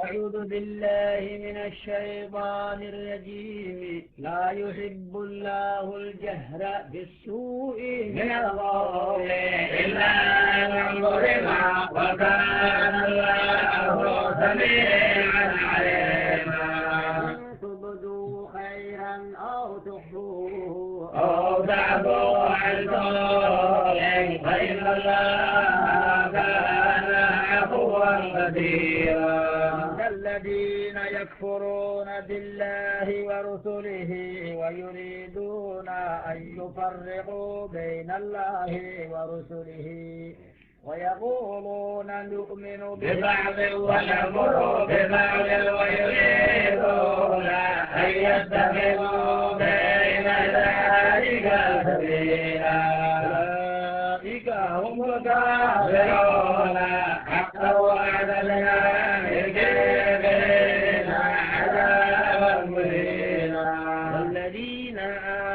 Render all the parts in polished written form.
أعوذ بالله من الشيطان الرجيم. لا يحب الله الجهر بالسوء من القول إلا من ظلم وكان الله سميعا عليما. إن تبدوا خيرا أو تخفوه أو تعفوا عن سوء فإن الله كان عفوا قديرا. الذين يكفرون بالله ورسله ويريدون أن يفرقوا بين الله ورسله ويقولون نؤمن ببعض ونكفر ببعض ويريدون أن يتخذوا بين ذلك سبيلا. أولئك هم الكافرون حقا وأعتدنا للكافرين عذابا مهينا. والذين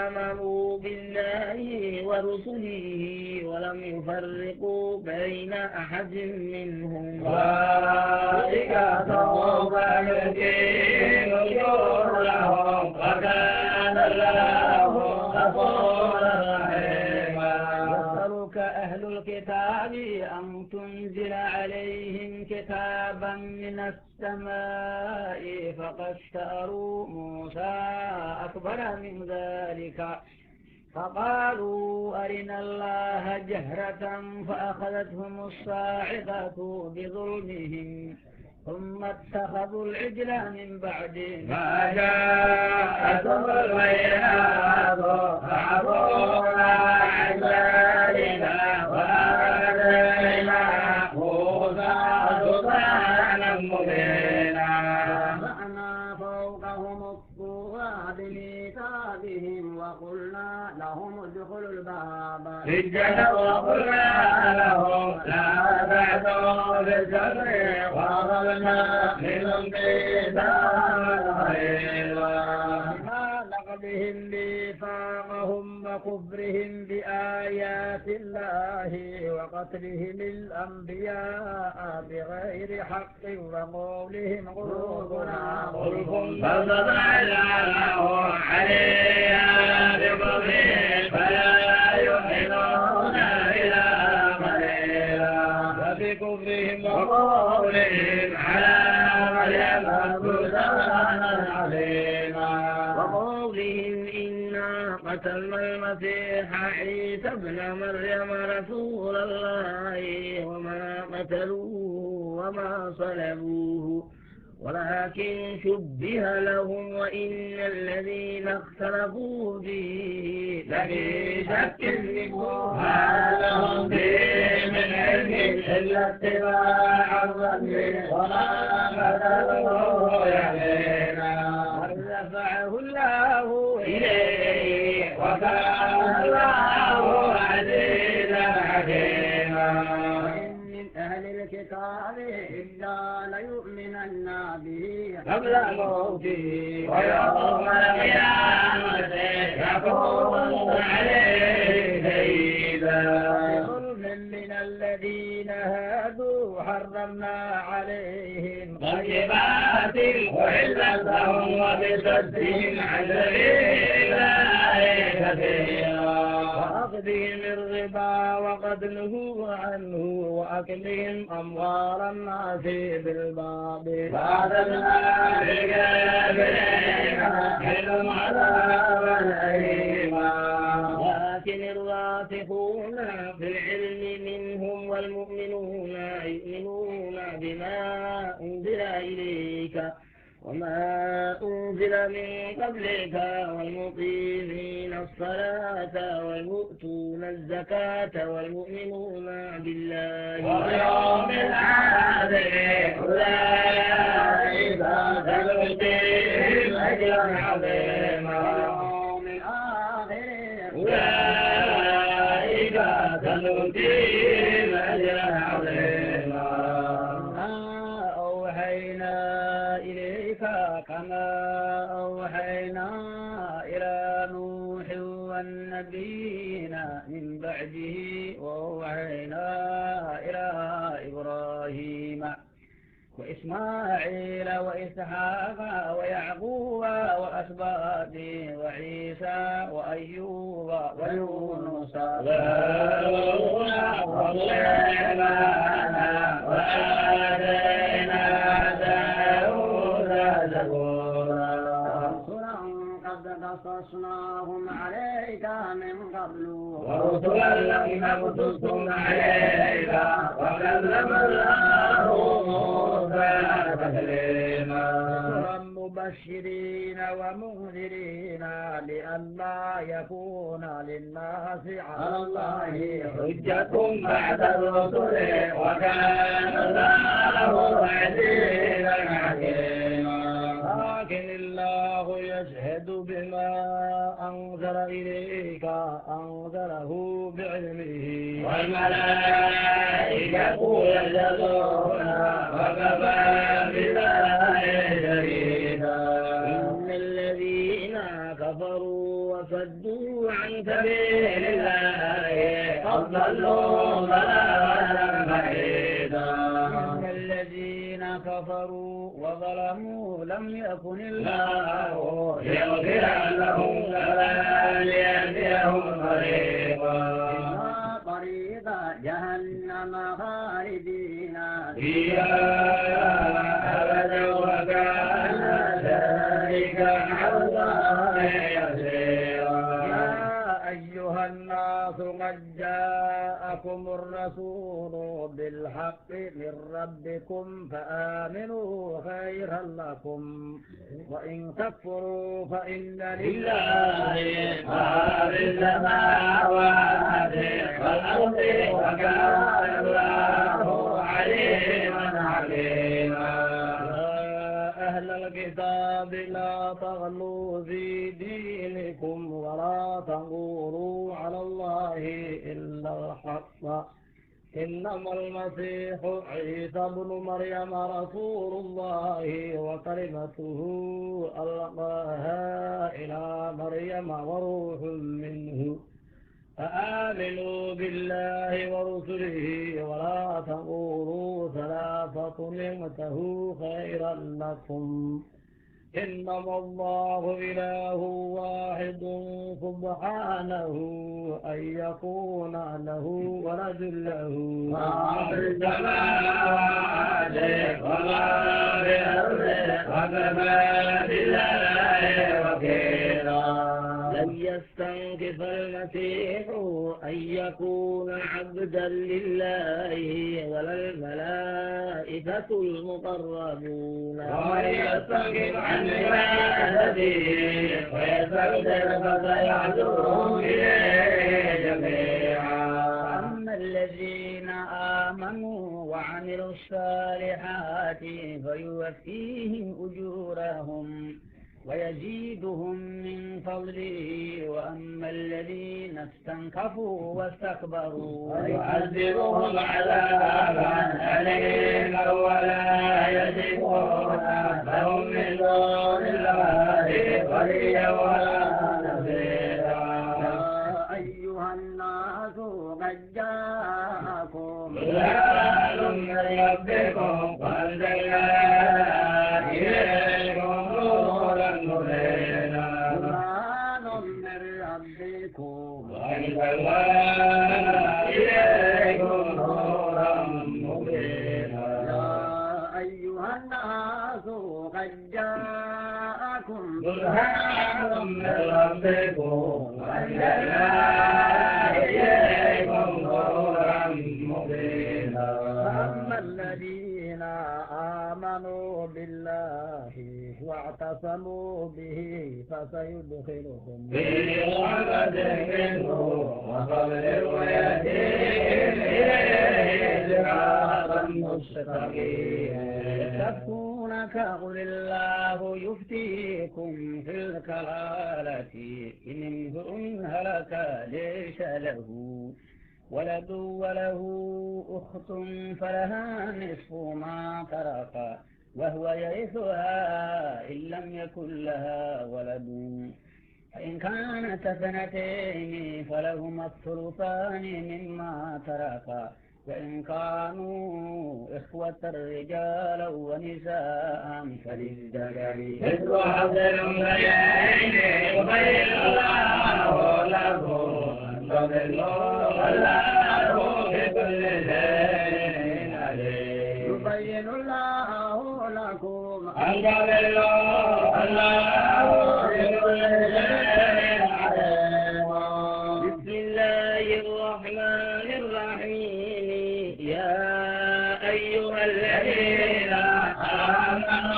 آمنوا بالله ورسله ولم يفرقوا بين أحد منهم أولئك سوف يؤتيهم أجورهم وكان الله غفورا رحيما. يسألك أهل الكتاب أن تنزل عليهم كتابا من السماء فقد سألوا موسى أكبر من ذلك فقالوا أرنا الله جهرة فأخذتهم الصاعقة بظلمهم ثم اتخذوا العجل من بعد ما جاءتهم البينات فعفونا عن ذلك وآتينا موسى سلطانا مبينا. رفعنا فوقهم الطور بميثاقهم وقلنا لهم ادخلوا الباب سجدا وقلنا لهم لا تعثوا في السبت وأخذنا منهم ميثاقا غليظا. بما نقضهم ميثاقهم وكفرهم بآيات الله وقتلهم الأنبياء بغير حق وقولهم قلوبنا غلف بل طبعنا عليها بكفرهم فلا يؤمنون إلا قليلا. وبكفرهم وقولهم على مريم بهتانا عظيما. وقولهم إنا قتلنا المسيح عيسى ابن مريم رسول الله وما قتلوه وما صلبوه ولكن شبه لهم وإن الذين اختلفوا فيه لفي شك منه ما لهم به من علم إلا اتباع الظن وما قتلوه يقينا. رفعه الله إليه وكان الله عزيزا حكيما. من أهل الكتاب إلا ليؤمنن به قبل موته ويوم القيامة يكون عليه شهيدا. بظلم من الذين هادوا حرمنا عليهم طيبات أحلت لهم وبصدهم عن سبيل الله كثيرا. وأخذهم الربا وقد نهوا عنه وأكلهم أموال الناس بالباطل فأخذنا بالكافرين منهم عذابا أليما. لكن الراسخون في العلم منهم والمؤمنون يؤمنون بما أنزل إليك وما أنزل من قبلك والمقيمين الصلاة والمؤتون الزكاة والمؤمنون بالله واليوم الآخر أولئك سنؤتيهم أجرا عظيما. أولئك سنؤتيهم أجرا عظيما. أوحينا إليك كما أوحينا إلى نوح والنبيين من بعده وأوحينا إلى وإسماعيل وإسحاق ويعقوب والأسباط وعيسى وأيوب ويونس وهارون وسليمان وآتينا داود زبورا قد قصصناهم عليك من قبل ورسلا لم نقصصهم عليك وكلم الله موسى تكليما مبشرين ومنذرين لئلا يكون للناس على الله حجة بعد الرسل وكان الله عزيزا حكيما لكن الله يشهد بما أنزل إليك أنزله بعلمه والملائكة يشهدون وكفى بالله شهيدا إن الذين كفروا وصدوا عن سبيل الله قد ضلوا ضلالا بعيدا إن الذين كفروا وظلموا لم يكن الله ليغفر لهم ولا ليهديهم طريقا طريق جهنم خالدين فيها أبدا وكان ذلك على الله يسيرا يا أيها الناس قد جاءكم الرسول بالحق من ربكم فآمنوا خيرا لكم وإن تكفروا فإن لله ما في السماوات والأرض وكان الله عليما حكيما أهل الكتاب لا تغلوا في دينكم ولا تقولوا على الله إلا الحق إنما المسيح عيسى ابن مريم رسول الله وكلمته ألقاها إلى مريم وروح منه فآمنوا بالله ورسله ولا تقولوا ثلاثة انتهوا خيرا لكم إنما الله إله واحد سبحانه أن يكون له ولد له ما في السماوات وما في الأرض وكفى بالله وكيلا لن يستنكف المسيح أن يكون عبدا لله ولا الملائكة المقربون ومن يستنكف عن عبادته ويستكبر فسيحشرهم إليه جميعا أما الذين آمنوا وعملوا الصالحات فيوفيهم أجورهم ويزيدهم من فضله وأما الذين استنكفوا واستكبروا ويعذبهم عذابا أليما ولا يجدون لهم من دون الله وليا ولا نصيرا يا أيها الناس قد جاءكم برهان من ربكم وأنزلنا إليكم وأنزلنا إليكم نورا مبينا يا أيها الناس قد جاءكم برهان من ربكم وأنزلنا إليكم نورا مبينا فأما الذين آمنوا بالله واعتصموا به فسيدخلهم في رحمة منه وفضل ويهديهم إليه صراطا مستقيما يستفتونك قل الله يفتيكم في الكلالة إن امرؤ هلك ليس له ولد وله أخت فلها نصف ما ترك وهو يرثها إن لم يكن لها ولد فإن كانت اثنتين فلهما الثلثان مما ترك وإن كانوا إخوة رجالا ونساء فللذكر مثل حظ الأنثيين يبين الله لكم تضلوا الله بكل شيء عليم يبين الله لكم أن تضلوا الله بكل شيء عليم. بسم الله الرحمن الرحيم. يا أيها الذين آمنوا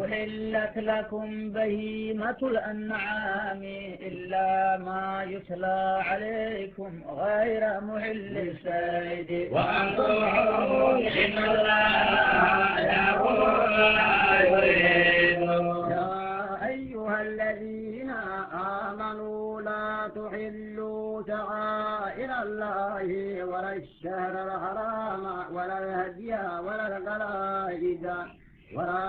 أحلت لكم بهيمة الأنعام إلا ما يتلى عليكم غير محل الصيد وأنتم حرم إن الله يأمر لا يريد. يا أيها الذين آمنوا لا تحلوا شعائر الله ولا الشهر الحرام ولا الهدي ولا القلائد ولا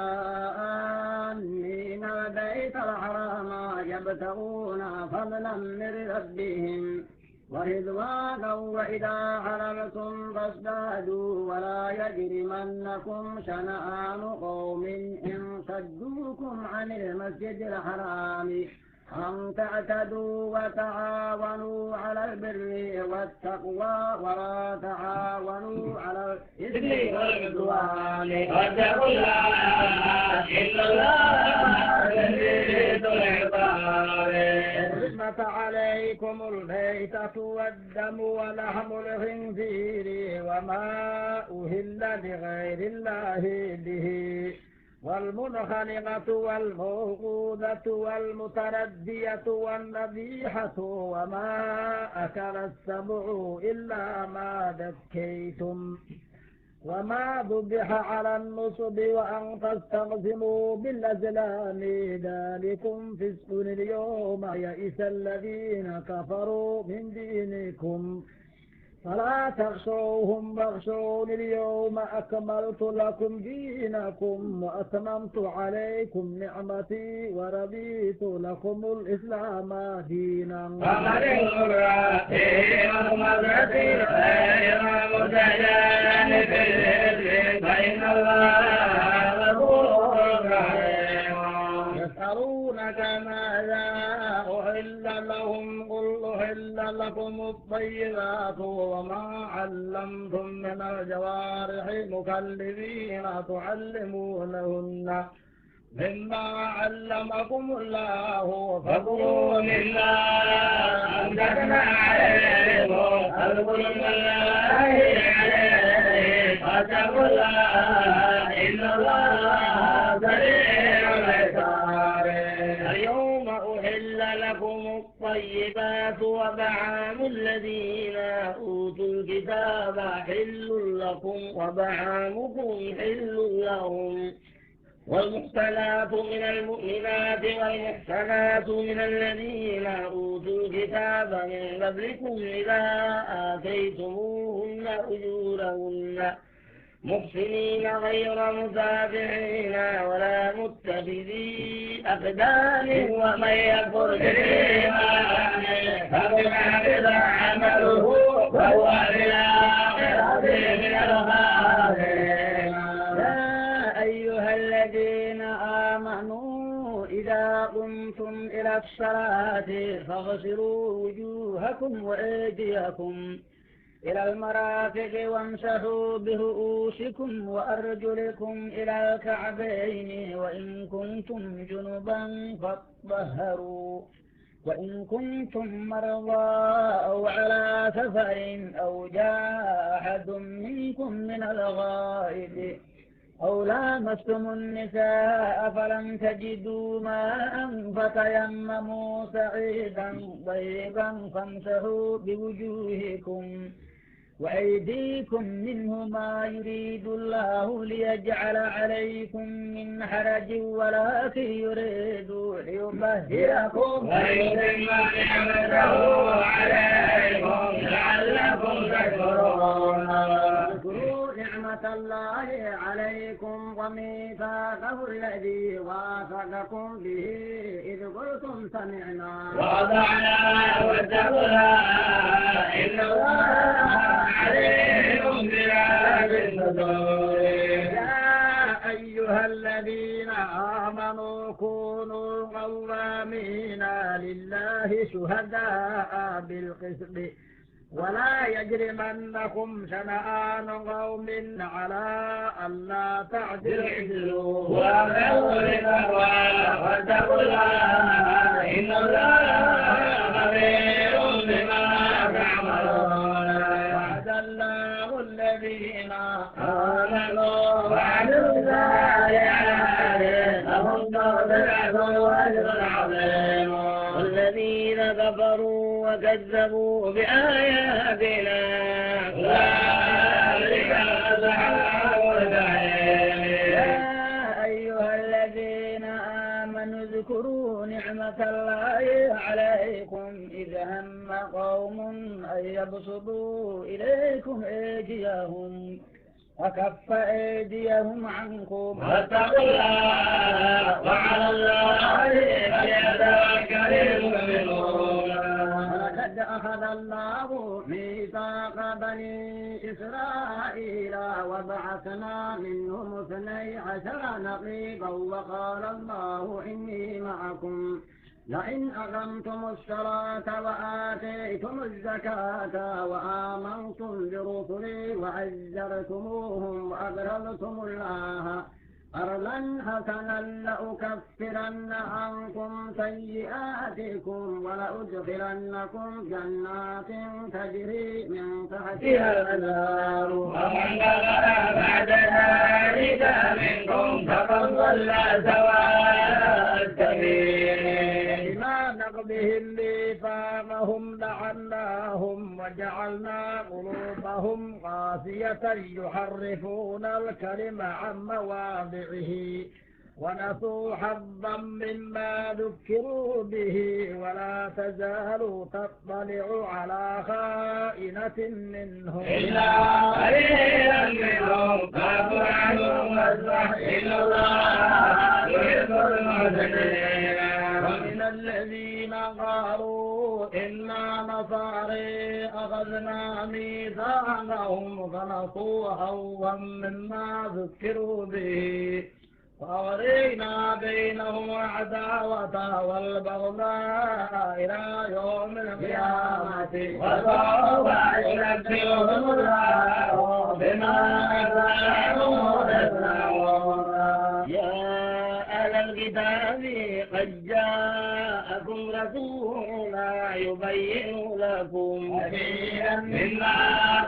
آمين البيت الحرام يبتغون فضلا من ربهم ورضوانا وإذا حللتم فاصطادوا ولا يجرمنكم شنآن قوم إن صدوكم عن المسجد الحرام أن تعتدوا وتعاونوا على البر والتقوى ولا تعاونوا على الإثم والعدوان واتقوا الله إن الله شديد العقاب. حرمت عليكم الميتة والدم ولحم الخنزير وما أهل لغير الله به والمنخنقة والموقوذة والمتردية والنبيحة وما أكل السبع إلا ما ذكيتم وما ذبح على النصب وأن تستقسموا بالأزلام ذلكم فسق. اليوم يئس الذين كفروا من دينكم فلا تخشوهم واخشون. اليوم أكملت لكم دينكم وأتممت عليكم نعمتي ورضيت لكم الإسلام دينا. فمن اضطر في مخمصة غير متجانف للإثم فإن الله غفور رحيم. يسألونك ماذا أحل لهم قل أحل لكم الطيبات وما علمتم من الجوارح مكلبين تعلمونهن مما علمكم الله فكلوا مما أمسكنا عليكم فاذكروا الله عليه واتقوا الله إن الله سريع العقاب. اليوم أحل لكم الطيبات وطعام الذين أوتوا الكتاب حل لكم وطعامكم حل لهم والمحصنات من المؤمنات والمحصنات من الذين أوتوا الكتاب من قبلكم إذا آتيتموهن أجورهن محسنين غير مسافحين ولا متخذي أقدام ومن يكفر بالإيمان فبما عمله وهو بالآخرة من الخاسرين. يا أيها الذين آمنوا إذا قمتم إلى الصلاة فاغسلوا وجوهكم وأيديكم إلى المرافق وامسحوا برؤوسكم وأرجلكم إلى الكعبين وإن كنتم جنبا فاطهروا وإن كنتم مرضى أو على سفر أو جاء أحد منكم من الغائب أو لامستم النساء فلم تجدوا ماء فتيمموا سعيدا طيبا فامسحوا بوجوهكم وأيديكم منه ما يريد الله ليجعل عليكم من حرج ولكن يريد ليطهركم ويتم نعمته عليكم لعلكم تشكرون. اذكروا نعمة نعمة الله عليكم وميثاقه الذي واثقكم به إذ قلتم سمعنا وأطعنا واتقوا الله إن الله عليم بذات الصدور. يا أيها الذين آمنوا كونوا قوامين لله شهداء بالقسط ولا يجرمنكم شنآن قوم على ألا تعدلوا وأقروا للتقوى واتقوا الله إن الله خبير بما تعملون. وعد الله الذين آمنوا وعملوا الصالحات لهم مغفرة وأجر عظيم. والذين كفروا وكذبوا بآياتنا أولئك أصحاب الجحيم. يا أيها الذين آمنوا اذكروا نعمة الله عليكم إذ هم قوم أن يبسطوا إليكم أيديهم وكف أيديهم عنكم واتقوا الله وعلى الله فليتوكل المؤمنون. ولقد أخذ الله ميثاق بني إسرائيل وبعثنا منهم 12 نقيبا وقال الله إني معكم لئن أقمتم الصلاة وآتيتم الزكاة وآمنتم برسلي وعزرتموهم وأقرضتم الله قرضا حسنا لأكفرن عنكم سيئاتكم ولأدخلنكم جنات تجري من تحتها الأنهار. ومن كفر بعد ذلك منكم فقد ضل سواء السبيل. بما نقضهم ميثاقهم لعناهم وجعلنا قلوبهم قاسية يحرفون الكلم عن مواضعه ونسوا حظا مما ذكروا به ولا تزال تطلع على خائنة منهم إلا قليلا منهم فاعف عنهم واصفح إن الله يحب المحسنين. ومن الذين قالوا إنا نصارى أخذنا ميثاقهم فنسوا حظا مما ذكروا به وأغرينا بينهم العداوة والبغضاء إلى يوم القيامة وسوف ينبئهم الله بما كانوا يصنعون. يا أهل الكتاب قد جاءكم رسولنا يبين لكم كثيرا مما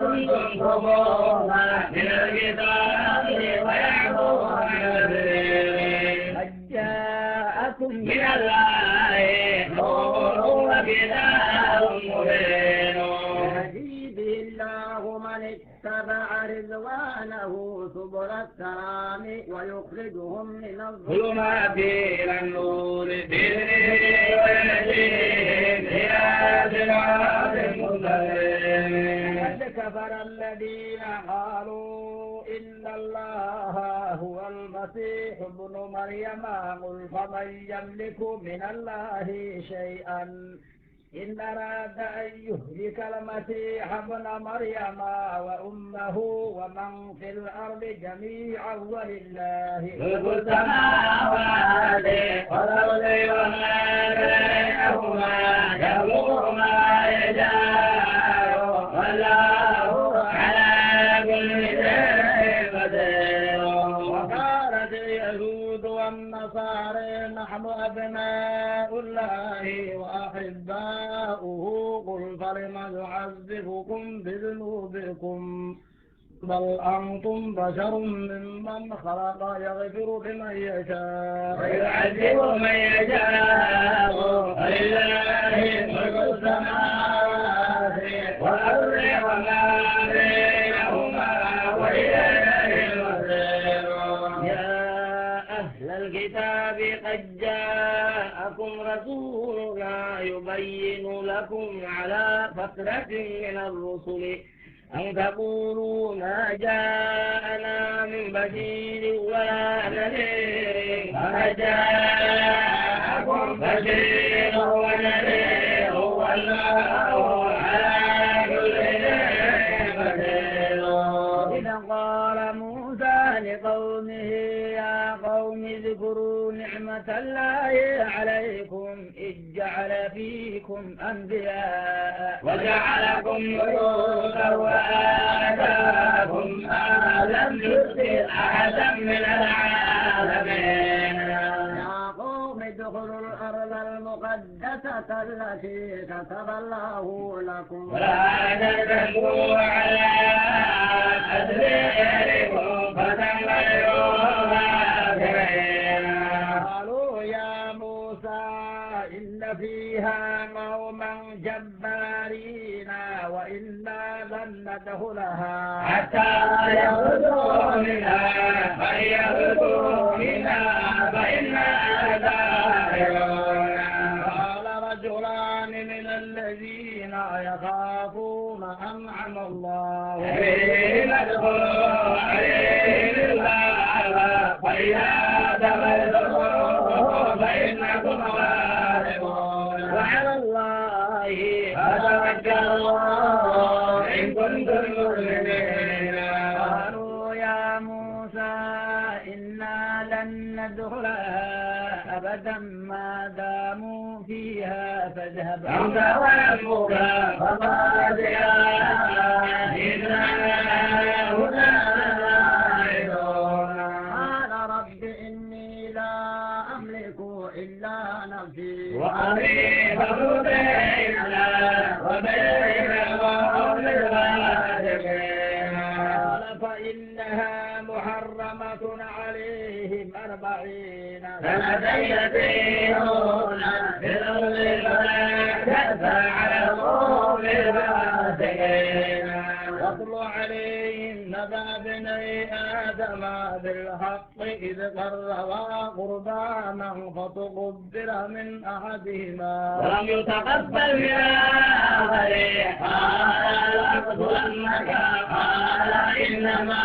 كنتم تخفون من الكتاب ويعفو عن كثير. قد جاءكم من الله نور وكتاب مبين يهدي به الله من اتبع رضوانه سبل السلام ويخرجهم من ظلمات إلى النور بإذنه ويهديهم إلى صراط مستقيم. قد كفر الذين قالوا إن الله هو المسيح ابن مريم قل فمن يملك من الله شيئا إن أراد أن يهلك المسيح ابن مريم وأمه ومن في الأرض جميعا ولله ملك السماوات والأرض وما بينهما يخلق ما يشاء والله على كل شيء قدير. وقالت اليهود والنصارى نحن أبناء الله وأحباؤه قل فلم يعذبكم بذنوبكم بل أنتم بشر ممن خلق يغفر لمن يشاء ويعذب من يشاء ولله ملك السماوات والأرض وما بينهما وإليه المصير. يا أهل الكتاب قد جاءكم رسولنا يبين لكم على فترة من الرسل أن تقولوا ما جاءنا بشير ولا نذير فقد جاءكم بشير ونذير والله على كل شيء قدير. إذا قال موسى لقومه يا قوم اذكروا نعمة الله عليكم إذ جعل فيكم أنبياء وجعلكم ملوكا وآتاكم ما لم يؤت أحدا من العالمين. يا قوم ادخلوا الأرض المقدسة التي كتب الله لكم ولا ترتدوا على أدباركم فتنقلبوا خاسرين. قالوا يا موسى إن فيها قوما جبارين وإنا لن ندخلها حتى يخرجوا منها فإن يخرجوا منها فإنا داخلون. قال رجلان من الذين يخافون أنعم الله عليهم ادخلوا عليهم الباب فإذا دخلتم فإنكم غالبون وعلى الله فتوكلوا إن كنتم مؤمنين. قالوا يا موسى إنا لن ندخلها أبدا ما داموا فيها فاذهب أنت وربك فقاتلا إنا هنا لاعبون. قال رب إني لا أملك إلا نفسي وأخي فمبيننا وبين القوم الفاسقين. قال فإنها محرمة عليهم 40 سنة يتيهون في الأرض فلا تأسى على القوم الفاسقين. واتل عليهم نبأ ابني آدم بالحق إذ قربا قربانا فتقبل من أحدهما ولم يتقبل من الآخر قال لأقتلنك قال إنما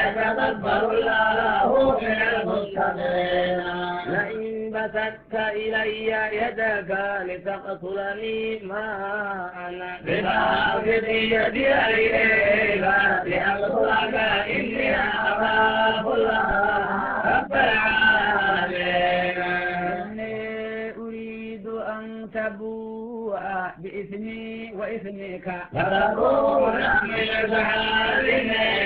يتقبل الله من المتقين. لئن بسطت إلي يدك لتقتلني ما أنا بباسط يدي إليك لأقتلك إني أخاف الله رب العالمين. إني أريد أن تبوء بإثمي وإثمك فتكون من الظالمين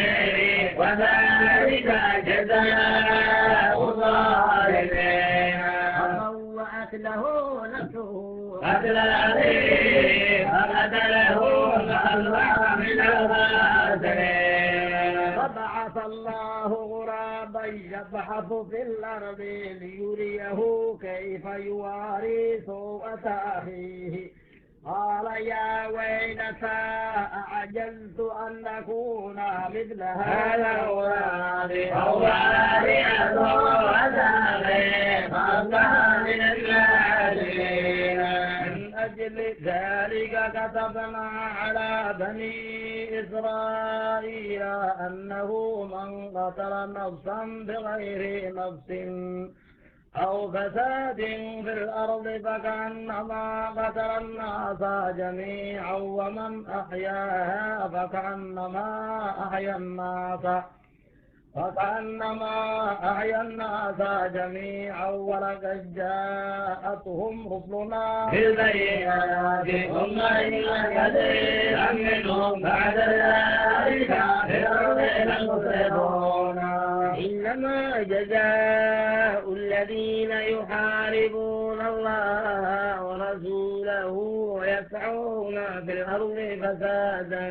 وذلك جزاء الظالمين. فطوعت له نفسه قتل أخيه فقتله فأصبح من الخاسرين. فبعث الله غرابا يبحث في الأرض ليريه كيف يواري سوءة أخيه قال يا ويلتى أعجزت أن أكون مثل هذا الغراب أو بارئة وذابه فأصبح من النادمين. من أجل ذلك كتبنا على بني إسرائيل أنه من قتل نفسا بغير نفس أو فساد في الأرض فكأنما قتل الناس جميعا ومن أحياها فكأنما أحيا الناس جميعا ولقد جاءتهم رسلنا بالبينات ثم إن كثيرا منهم بعد ذلك في الأرض لمسرفون. إنما جزاء الذين يحاربون الله ورسوله ويسعون في الأرض فسادا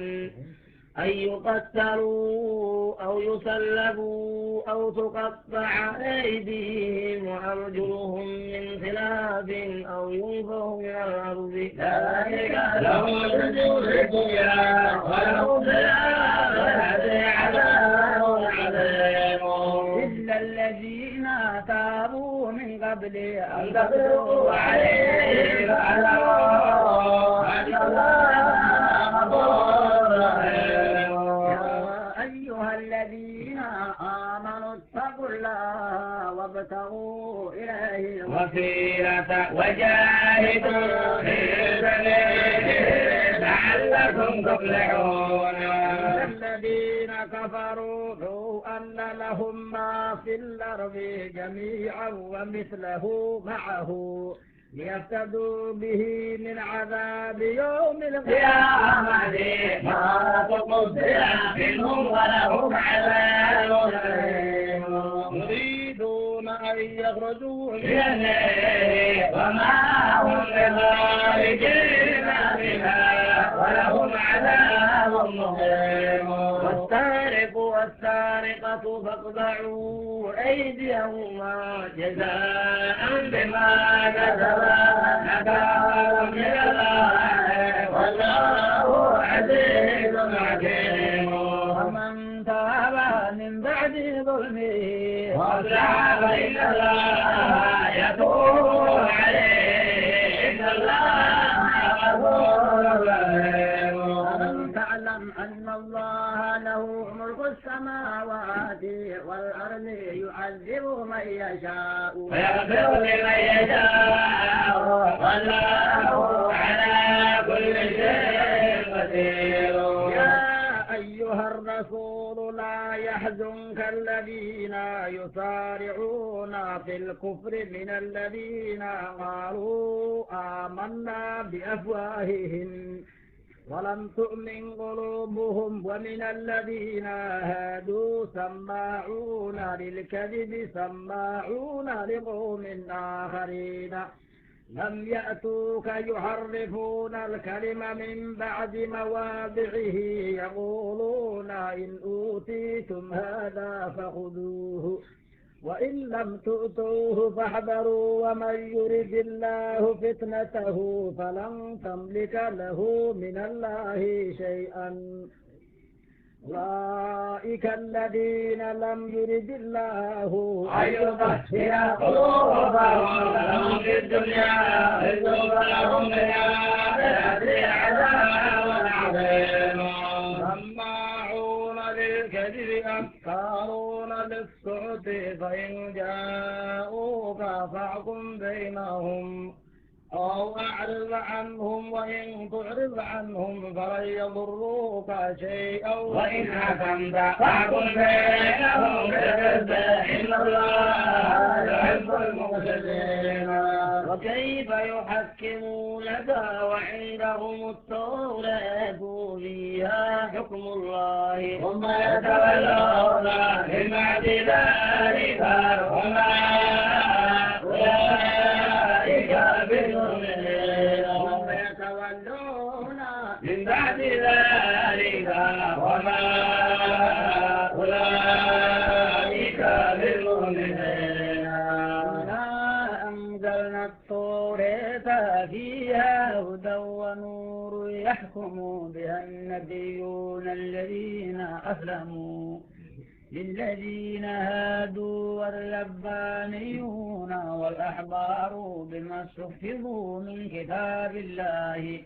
أن يقتلوا أو يسلبوا أو تقطع أيديهم وأرجلهم من خلاف أو ينفوا من الأرض ذلك لهم خزي في الدنيا ولهم في الآخرة عذاب عظيم. إلا الذين تابوا من قبل أن تقدروا عليهم فاعلموا أن الله غفور رحيم. الذين آمنوا اتقوا الله وابتغوا إليه الوسيلة وجاهدوا في سبيله لعلكم تفلحون. الذين كفروا لو أن لهم ما في الأرض جميعا ومثله معه ليفتدوا به من عذاب يوم القيامة ما تقبل منهم ولهم عذاب أليم. يريدون أن يخرجوا من النار وما هم بخارجين منها ولهم عذاب مقيم. والسارق والسارقة فاقطعوا أيديهما جزاء بما كسبا نكالا من الله والله عزيز حكيم. ومن تاب من بعد ظلمه واصلح فإن الله يتوب عليه إن الله غفور رحيم. ألم تعلم أن الله له ملك السماوات والأرض يعذب من يشاء ويغفر لمن يشاء والله على كل شيء قدير. يا أيها الرسول لا يحزنك الذين يسارعون في الكفر من الذين قالوا آمنا بأفواههم ولم تؤمن قلوبهم ومن الذين هادوا سماعون للكذب سماعون لقوم آخرين لم يأتوك يحرفون الكلم من بعد مواضعه يقولون إن أوتيتم هذا فخذوه وإن لم تؤتوه فاحذروا ومن يرد الله فتنته فلن تملك له من الله شيئا أولئك الذين لم يرد الله أن يطهر قلوبهم لهم في الدنيا خزي ولهم في الآخرة عذاب عظيم. سماعون للكذب أكثرون للسحت فإن جاءوك فاحكم بينهم أو أعرض عنهم وإن تعرض عنهم فلن يضروك شيئا وإن حكمت فاحكم بينهم بالقسط إن الله يحب المقسطين. وكيف يحكمونك وعندهم التوراة فيها حكم الله ثم يتولون من بعد ذلك وما أولئك بالمؤمنين. ثم يتولون من بعد ذلك وما أولئك بالمؤمنين. إنا أنزلنا التوراة فيها هدى ونور يحكم بها النبيون الذين أسلموا للذين هادوا والربانيون والأحبار بما استحفظوا من كتاب الله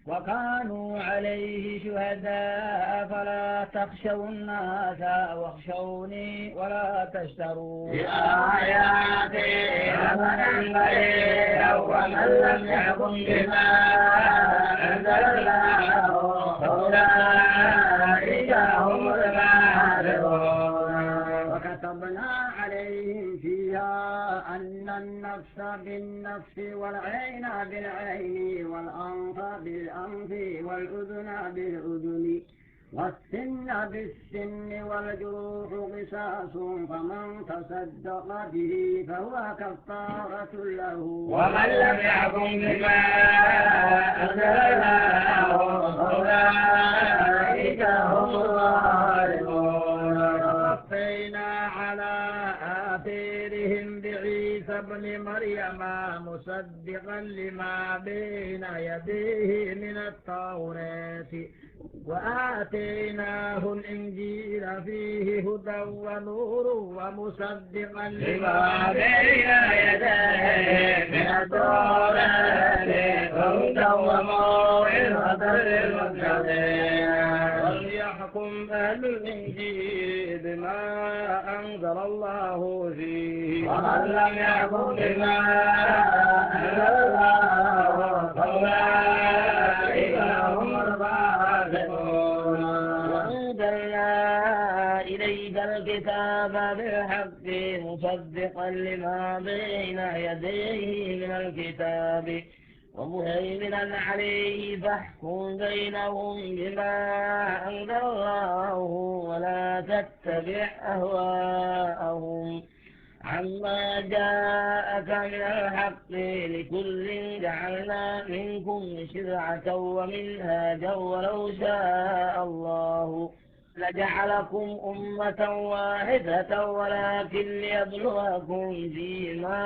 وكانوا عليه شهداء فلا تخشوا الناس واخشوني ولا تشتروا بآياتي ثمنا قليلا ومن لم يحكم بما أنزل الله فأولئك هم الكافرون. وكتبنا عليهم فيها أن النفس بالنفس والعين بالعين والأنف بالأنف والأذن بالأذن والسن بالسن والجروح قصاص فمن تصدق به فهو كفارة له ومن لم يحكم بما أنزل الله فأولئك هم الظالمون. وقفينا على آثارهم بعيسى ابن مريم مصدقا لما بين يديه من التوراة وآتيناه الإنجيل فيه هدى ونور ومصدقا لما بين يديه من التوراة وهدى وموعظة للمتقين. يحكم أهل الإنجيل بما أنزل الله فيه ومن لم يحكم بما أنزل الله فأولئك هم الفاسقون. وأنزلنا إليك الكتاب بالحق مصدقا لما بين يديه من الكتاب ومهيمنا عليه فاحكم بينهم بما أنزل الله ولا تتبع أهواءهم عما جاءك من الحق لكل جعلنا منكم شرعة ومنهاجا ولو شاء الله لجعلكم أمة واحدة ولكن ليبلوكم فيما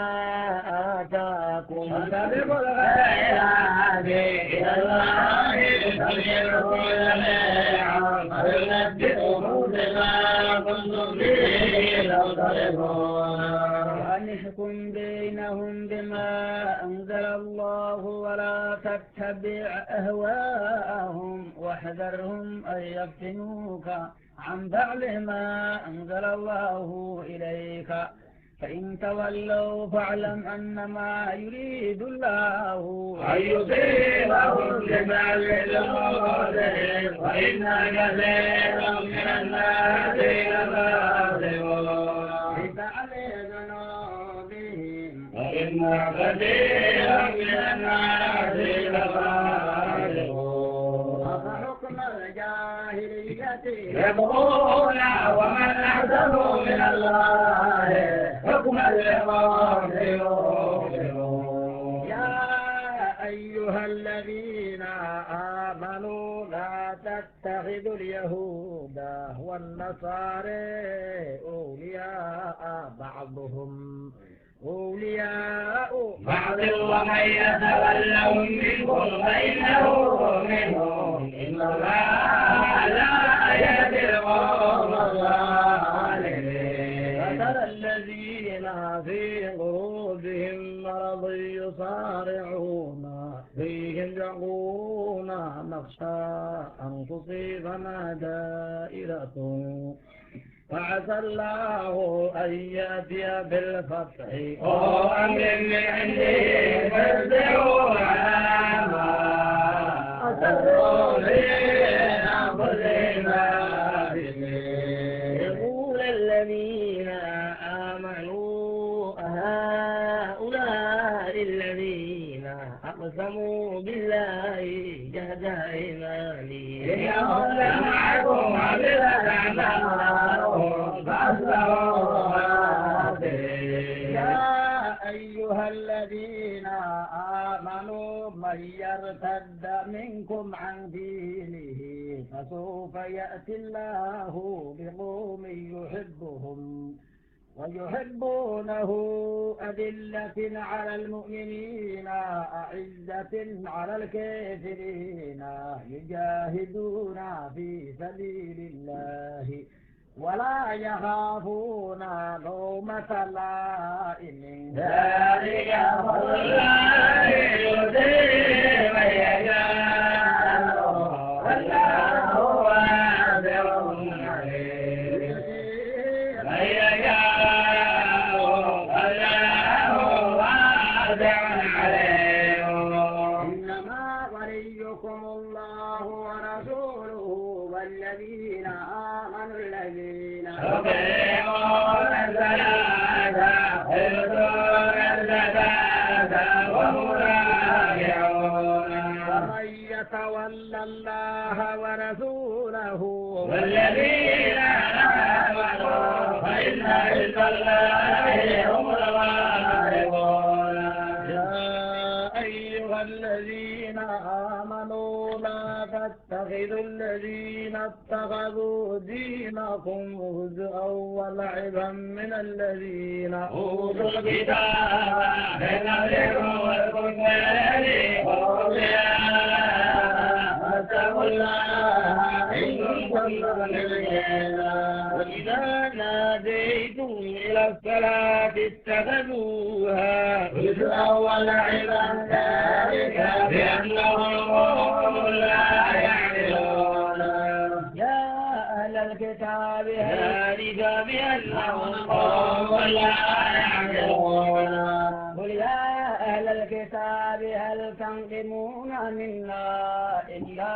آتاكم فاستبقوا الخيرات إلى الله فليدعوا جميعا فينبئكم بما كنتم به تختلفون. وأن احكم بينهم بما أنزل الله ولا تتبع أهواءهم واحذرهم أن يفتنوك عن بعض ما أنزل الله إليك فإن تولوا فاعلم أنما يريد الله أن يصيبهم ببعض ذنوبهم وإن كثيرا من الناس لكاذبون. ببعض ذنوبهم وإن كثيرا من الناس لكاذبون. أفحكم الجاهلية يبغون ومن أحسن من الله حكما لقوم يؤمنون. يا أيها الذين آمنوا لا تتخذوا اليهود والنصارى أولياء بعضهم أولياء بعض ومن يتولهم منكم فإنه منهم إن الله لا يهدي القوم الظالمين. فترى الذين في قلوبهم مرض يصارعون فيهم يقولون نخشى أن تصيبنا دائرة فعسى الله أن يأتي بالفتح وهو أمر من عنده فاصبروا على ما أسروا في أنفسهم يقول الذين آمنوا هؤلاء الذين أقسموا بالله جهد أيمانهم إنهم لمعكم وبذلك أعمالهم فاصبروا يا أيها الذين آمنوا من يرتد منكم عن دينه فسوف يأتي الله بقوم يحبهم ويحبونه أذلة على المؤمنين أعزة على الكافرين يجاهدون في سبيل الله ولا يخافون لومة لائم ذلك فضل الله يؤتيه من يشاء والله واسع عليم. من يشاء والله واسع عليم. إنما وليكم الله ورسوله والذين آمنوا الذين يقيمون الصلاة ويؤتون الزكاة وهم راكعون. ومن يتولى الله ورسوله والذين آمنوا فإن حزب الله هم الغالبون. يا أيها الذين آمنوا لا تتخذوا الذين اتخذوا دينكم هزءا ولعبا من الذين أوتوا الكتاب من قبلكم والكفار أولياء فاتقوا الله إن كنتم مؤمنين. وإذا ناديتم إلى الصلاة اتخذوها هزءا ولعبا ذلك بأنهم قوم لا يعقلون. يا بأنهم قوم لا يعقلون. قل يا أهل الكتاب هل تنقمون منا إلا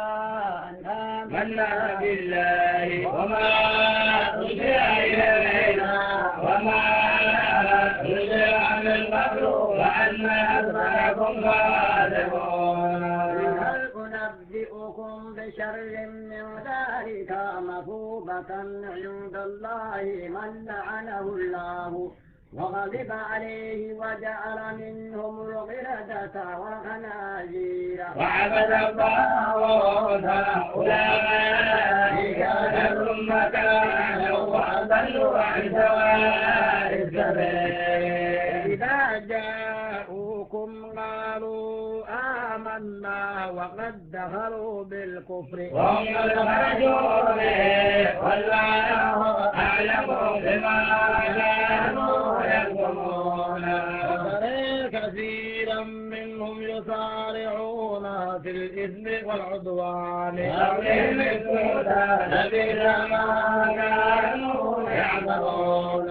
أن آمنا بالله وما أنزل إلينا وما أنزل من قبل وأن أكثركم كاذبون. هل أنبئكم بشر من ذلك مثوبة عند الله من لعنه الله وغضب عليه وجعل منهم القردة والخنازير وعبد الطاغوت أولئك شر مكانا وأضلوا عن سواء السبيل. إذا جاءوكم قالوا آمنا وقد دخلوا بالكفر وهم يخرجون والله أعلم بما كانوا يكتمون. وترى كثيرا منهم يسارعون في الإثم والعدوان أولئك الذين ما كانوا يعملون.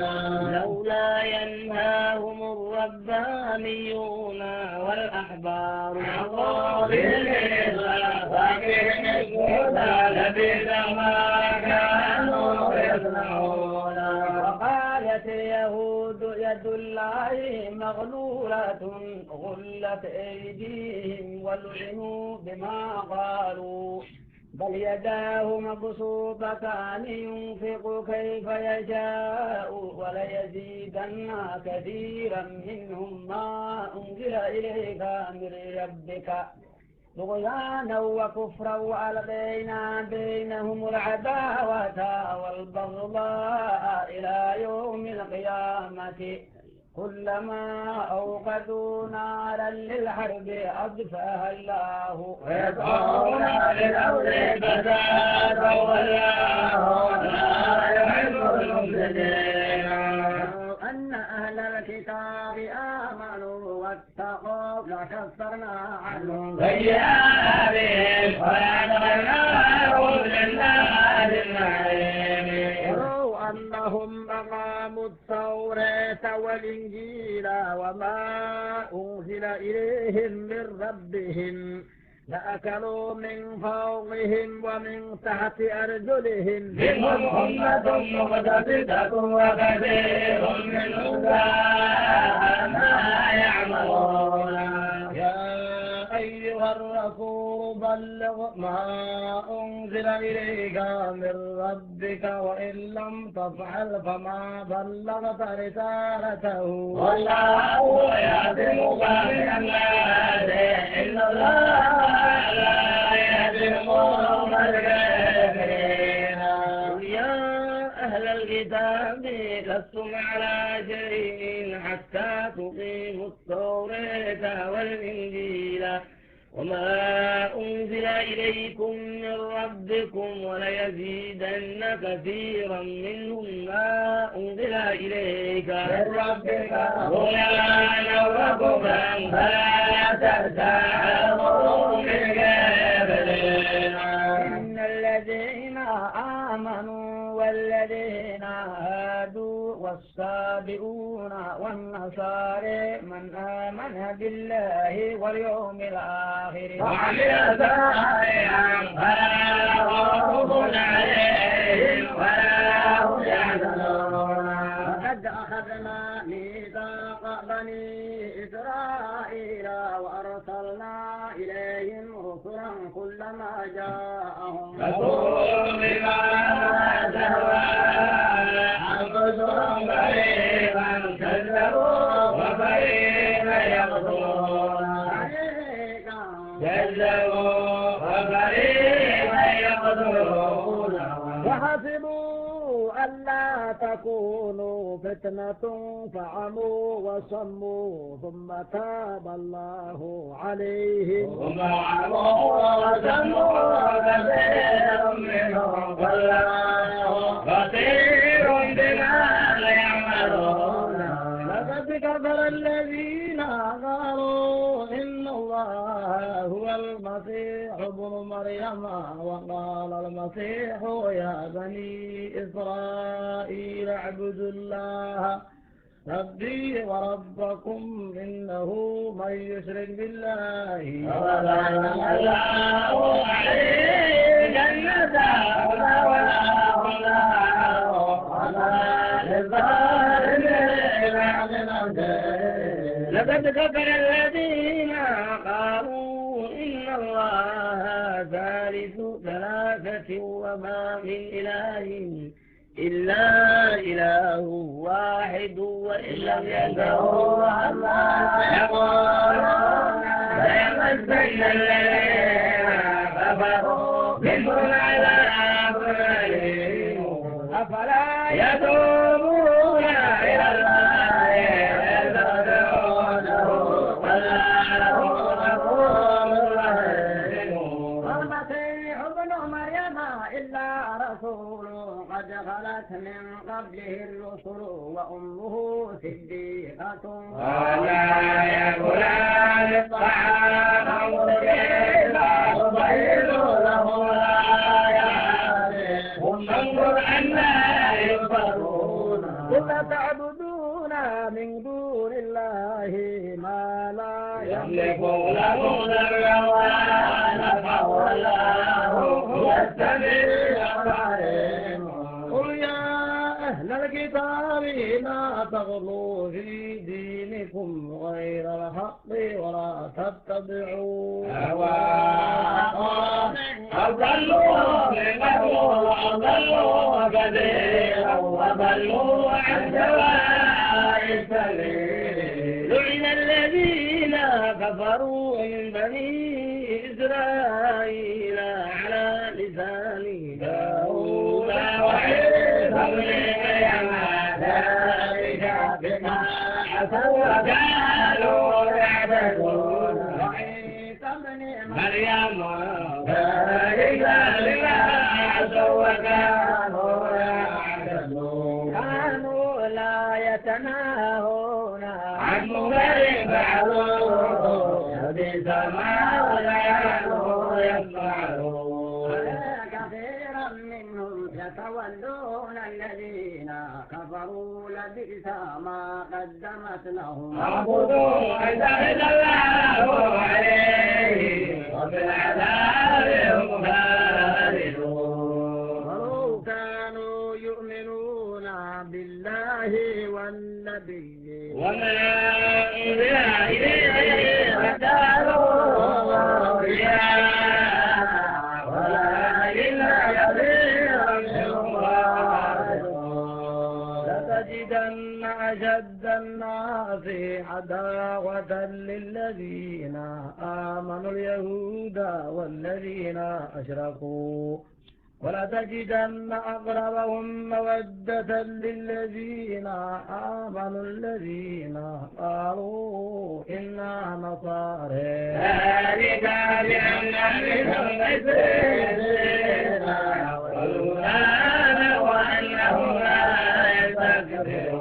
لولا ينهاهم الربانيون والأحبار عن قولهم فاكهين الذين ما كانوا يصنعون. وقالت اليهود يد الله مغلولة غلت أيديهم ولعنوا بما قالوا بل يداه مبسوطتان ينفق كيف يشاء وليزيدن كثيرا منهم ما أنزل إليك من ربك طغيانا وكفرا وألقينا بينهم العداوة والبغضاء إلى يوم القيامة كلما أوقدوا نارا للحرب أطفأها الله ويدعون للأرض فسادا والله لا يحب المفسدين. أن أهل الكتاب آمنوا واتقوا لكفرنا عنهم سيئاتهم ويدخلناهم جنات النعيم. ولو أنهم أقاموا التوراة والإنجيل وما أنزل إليهم من ربهم لأكلوا من فوقهم ومن تحت أرجلهم منهم أمة مقتصدة وكثير منهم ساء ما يعملون. يا أيها الرسول بلغ ما أنزل إليك من ربك وإن لم تفعل فما بلغت رسالته والله يعصمك من الناس إن الله لا يهدي القوم الكافرين. يا أهل الكتاب لستم على شيء حتى تقيموا التوراة والإنجيل وما أنزل إليكم من ربكم وليزيدن كثيرا منهم ما أنزل إليك من ربك طغيانا وكفرا فلا تأسى على القوم الكافرين. إن الذين آمنوا والذين هادوا والسابئون والنصارى من آمن بالله واليوم الآخر وعمل صالحا فلا خوف عليهم ولا هم يحزنون. لقد أخذنا ميثاق بني إسرائيل وأرسلنا إليهم رسلا كلما جاءهم رسول بما تهوى أنفسهم فريقا كذبوا وفريقا يقتلون. كذبوا وفريقا يقتلون. وحسبوا ألا تكونوا فتنة فعموا وصموا ثم تاب الله عليهم ثم عموا وسموا كثير منهم والله بصير بما يعملون. لقد كفر الذين قالوا إن الله هو المسيح ابن مريم وقال المسيح يا بني إسرائيل اعبدوا الله ربي وربكم إنه من يشرك بالله فقد حرم الله عليه جنة لقد كفر الذين قالوا إن الله ثالث ثلاثة وما من إله إلا إله واحد وإن لم ينتهوا عما يقولون ليمسن الذين كفروا منهم عذاب أليم أفلا يتوبون إلى الله ويستغفرونه والله غفور رحيم. والمسيح ابن مريم إلا رسول قد خلت من قبله الرسل وأمه صديقة ولا يأكلان الطعام كيف تبين لهم الآيات ثم انظر أنى يؤفكون. قل تعبدون من دون الله ما لا يملك لكم ضرا ولا نفعا والله هو السميع العليم. قل يا أهل الكتاب لا تغلوا في دينكم غير الحق ولا تتبعوا أهواءهم أضلوا من قبل وأضلوا كثيرا وضلوا عن سواء السبيل. لعن الذين كفروا من بني إسرائيل على لسان داود وعيسى بن مريم ذلك بما عصوا وكانوا يعتدون. وعيسى بن مريم ذلك بما عصوا وكانوا يعتدون. كانوا لا يتناهون عن منكر فعلوه لبئس ما كانوا يفعلون. كثيرا منهم يتولون الذين كفروا لبئس ما قدمت لهم اعبدوا أن تحد الله عليه وفي العذاب هم خالدون. ولو كانوا يؤمنون بالله والنبي وما أنزل إليه وكانوا أولياء ولكن كثيرا منهم فاسقون. لتجدن أشد الناس عداوة للذين آمنوا اليهود والذين أشركوا ولتجدن أقربهم مودة للذين آمنوا الذين قالوا إنا نصارى ذلك بأن منهم قسيسين والقرآن وأنهم لا يستكبرون.